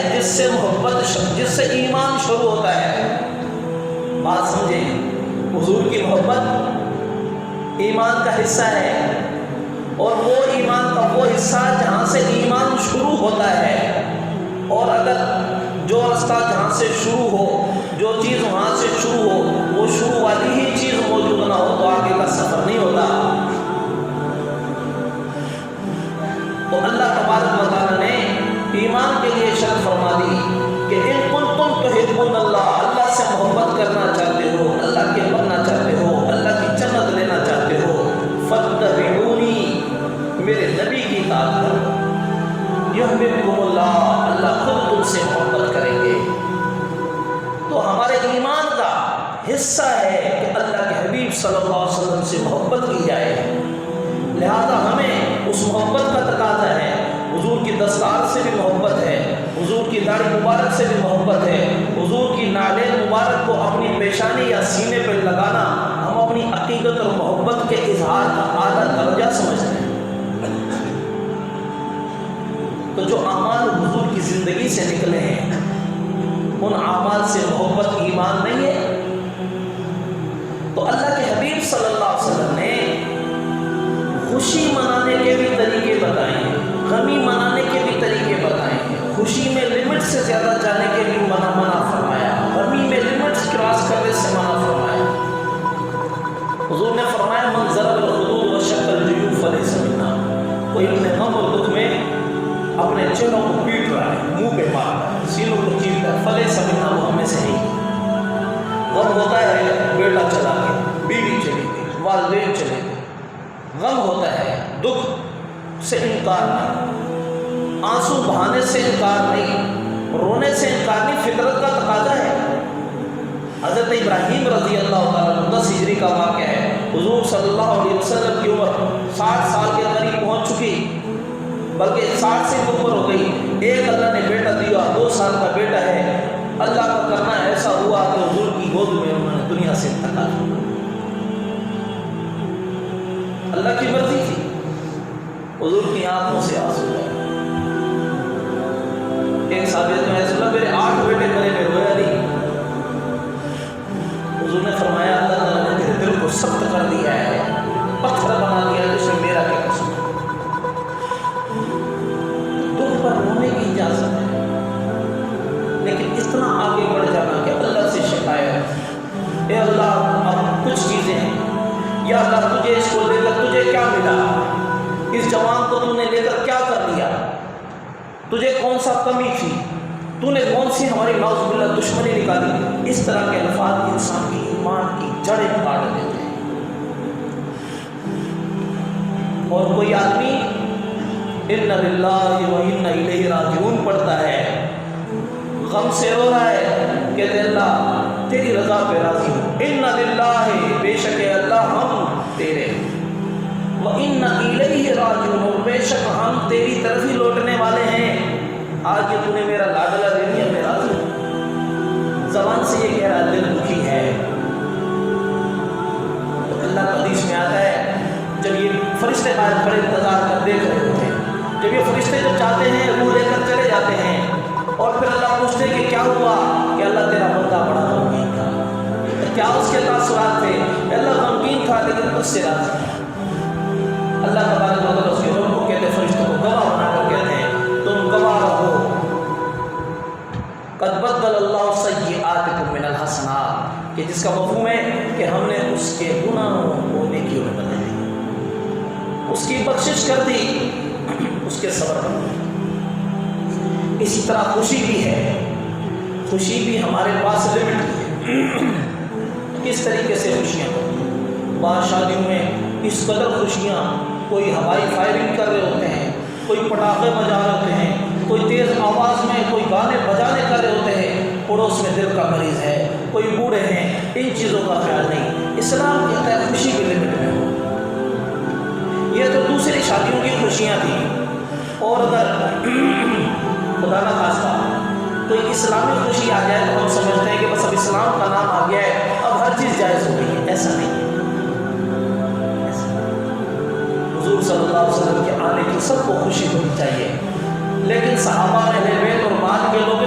جس سے جس سے ایمان شروع ہوتا ہے. بات سمجھیں، حضور کی محبت ایمان کا حصہ ہے، اور وہ ایمان کا وہ حصہ جہاں سے ایمان شروع ہوتا ہے. اور اگر جو راستہ جہاں سے شروع ہو، جو چیز وہاں سے شروع ہو، وہ شروع والی ہی چیز موجود نہ ہو تو آگے کا سفر نہیں ہوتا. تو اللہ تبارک و تعالیٰ نے ایمان کے لیے شرط فرما دی کہ ان کنتم تحبون اللہ، اللہ سے محبت کرنا چاہتے ہو، اللہ کے بننا چاہتے ہو، اللہ کی جنت لینا چاہتے ہو، فاتبعونی، میرے نبی کی اطاعت کرو، یحببکم اللہ، اللہ خود تم سے محبت کریں گے. تو ہمارے ایمان کا حصہ ہے کہ اللہ کے حبیب صلی اللہ علیہ وسلم سے محبت کی جائے. لہذا ہمیں اس محبت کا تقاضا ہے. حضور کی دستار سے بھی محبت ہے، حضور کی داڑھی مبارک سے بھی محبت ہے، حضور کی نالین مبارک کو اپنی پیشانی یا سینے پہ لگانا ہم اپنی عقیدت اور محبت کے اظہار کا اعلیٰ درجہ سمجھتے ہیں. تو جو اعمال حضور کی زندگی سے نکلے ہیں ان اعمال سے محبت ایمان نہیں ہے. تو اللہ کے حبیب صلی اللہ علیہ وسلم نے خوشی منانے کے بھی طریقے بتائے ہیں، غمی منانے کے بھی طریقے بتائے ہیں. خوشی میں لمٹ سے زیادہ جانے کے بھی منع فرمایا، غمی میں لمٹ کراس کرنے سے منع فرمایا. حضور نے فرمایا من ضرب الخدود وشق الجیوب فلیس منا، کوئی اپنے غم اور دکھ میں اپنے چہروں کو پیٹ رہا ہے، منہ پہ مار رہا ہے، سینوں کو چیر رہا ہے، فلیس منا، وہ ہمیں سے نہیں. غم ہوتا ہے بیٹا چلا گیا، بیوی چلی گئی، والدین چلے گئے، غم ہوتا ہے، دکھ سے انکار نہیں، آنسو بہانے سے انکار نہیں، رونے سے انکار نہیں، فطرت کا تقاضا ہے. حضرت ابراہیم رضی اللہ تعالیٰ 10 ہجری کا واقعہ ہے. حضور صلی اللہ علیہ وسلم کی عمر 60 سال کے قریب پہنچ چکی، بلکہ 60 سے اوپر ہو گئی. ایک اللہ نے بیٹا دیا، 2 سال کا بیٹا ہے. اللہ کا کرنا ایسا ہوا کہ حضور کی گود میں انہوں نے دنیا سے انتقال کیا. اللہ کی مرضی تھی. حضور کی آنکھوں سے آنسو آئے. ایک صحابی میں ایسا میرے 8 بیٹے کرے میں رویا نہیں. حضور نے فرمایا اللہ تعالیٰ نے تیرے دل کو سخت کر دیا ہے، پتھر بنا دیا ہے، جس میں میرا کیا قصور. دکھ پر رونے کی اجازت ہے، لیکن اتنا آگے بڑھ جانا کہ اللہ سے شکایت، اے اللہ اب کچھ چیزیں ہیں، یا اللہ تجھے اس کو لے کر تجھے کیا ملا، اس جوان کو تو نے لے کر کیا کر لیا، تجھے کون سا کمی تھی، تو نے کون سی ہماری نعوذ باللہ دشمنی نکالی. اس طرح کے الفاظ انسان کی ایمان کی جڑیں کاٹ دیتے ہیں. اور کوئی آدمی اِنَّ لِلَّهِ وَإِنَّ إِلَيْهِ رَاجِعُونَ پڑھتا ہے، غم سے رو رہا ہے، کہتے اللہ تیری رضا پہ راضی ہوں. اِنَّ لِلَّهِ، بے شک اللہ ہم تیرے، وَإِنَّ إِلَيْهِ رَاجِعُونَ، اور بے شک ہم تیری طرف ہی لوٹنے والے ہیں. آج یہ تو نے میرا لاڈلا دے دیا، میں راضی ہوں. زبان سے یہ کہہ رہا دل دکھی ہے. تو اللہ کا حدیث میں آتا ہے جب یہ فرشتے باہر کھڑے انتظار کر دیکھ رہے ہوتے ہیں، جب یہ فرشتے جب چاہتے ہیں روح لے کر چلے جاتے ہیں، اور پھر اللہ پوچھتے کہ کیا ہوا، کہ اللہ تیرا بندہ بڑا غمگین تھا. کیا اس کے تاثرات تھے؟ اللہ غمگین تھا لیکن اس سے راضی تھا. اللہ تبارک و تعالیٰ اس کے روح کو کہتے ہیں، فرشتوں کو گواہ بنا کر کہتے ہیں تم گواہ رہو، قد بدل اللہ سیئاتکم من الحسنات، کہ جس کا مفہوم ہے کہ ہم نے اس کے گناہوں کو نیکیوں میں بدل دیا، اس کی بخشش کر دی، اس کے صبر کر دی. اسی طرح خوشی بھی ہے، خوشی بھی ہمارے پاس لمٹ ہے. کس طریقے سے خوشیاں ہوتی ہیں؟ بعض شادیوں میں اس قدر خوشیاں، کوئی ہوائی فائرنگ کر رہے ہوتے ہیں، کوئی پٹاخے بجا رہے ہوتے ہیں، کوئی تیز آواز میں کوئی گانے بجانے کر رہے ہوتے ہیں، پڑوس میں دل کا مریض ہے، کوئی بوڑھے ہیں، ان چیزوں کا خیال نہیں. اسلام کہتا ہے خوشی کی لمٹ میں ہو. یہ تو دوسری شادیوں کی خوشیاں تھیں. اور اگر خدا نہ خواستہ کوئی اسلامی خوشی آ جائے تو ہم سمجھتے ہیں کہ بس اب اسلام کا نام آ گیا ہے، اب ہر چیز جائز ہو گئی ہے. ایسا نہیں ہے. حضور صلی اللہ علیہ وسلم کے آنے کی سب کو خوشی ہونی چاہیے، لیکن صحابہ اہل بیت اور بعد کے لوگ